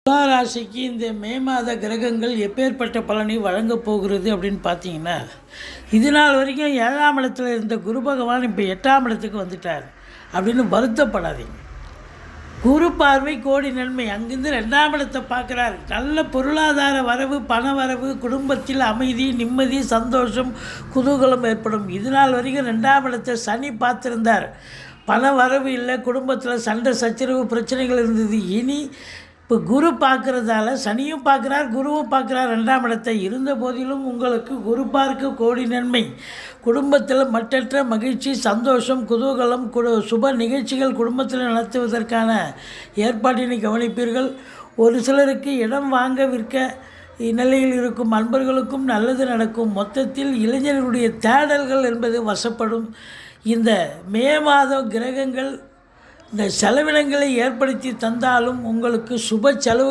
துலா ராசிக்கு இந்த மே மாத கிரகங்கள் எப்பேற்பட்ட பலனை வழங்கப் போகிறது அப்படின்னு பார்த்தீங்கன்னா, இது நாள் வரைக்கும் 7ஆம் இடத்துல இருந்த குரு பகவான் இப்போ 8ஆம் இடத்துக்கு வந்துட்டார் அப்படின்னு வருத்தப்படாதீங்க. குரு பார்வை கோடி நன்மை. அங்கிருந்து 2ஆம் இடத்தை பார்க்குறார். நல்ல பொருளாதார வரவு, பண வரவு, குடும்பத்தில் அமைதி, நிம்மதி, சந்தோஷம், குதூகலம் ஏற்படும். இது நாள் வரைக்கும் 2ஆம் இடத்தை சனி பார்த்துருந்தார். பண வரவு இல்லை, குடும்பத்தில் சண்டை சச்சரவு பிரச்சனைகள் இருந்தது. இனி இப்போ குரு பார்க்குறதால சனியும் பார்க்குறார், குருவும் பார்க்குறார் 2ஆம் இடத்தை. இருந்த போதிலும் உங்களுக்கு குரு பார்க்க கோடி நன்மை. குடும்பத்தில் மற்றற்ற மகிழ்ச்சி, சந்தோஷம், குதூகலம், சுப நிகழ்ச்சிகள் குடும்பத்தில் நடத்துவதற்கான ஏற்பாட்டினை கவனிப்பீர்கள். ஒரு சிலருக்கு இடம் வாங்க விற்க நிலையில் இருக்கும் அன்பர்களுக்கும் நல்லது நடக்கும். மொத்தத்தில் இளைஞர்களுடைய தேடல்கள் என்பது வசப்படும். இந்த மே மாதம் கிரகங்கள் இந்த செலவினங்களை ஏற்படுத்தி தந்தாலும் உங்களுக்கு சுப செலவு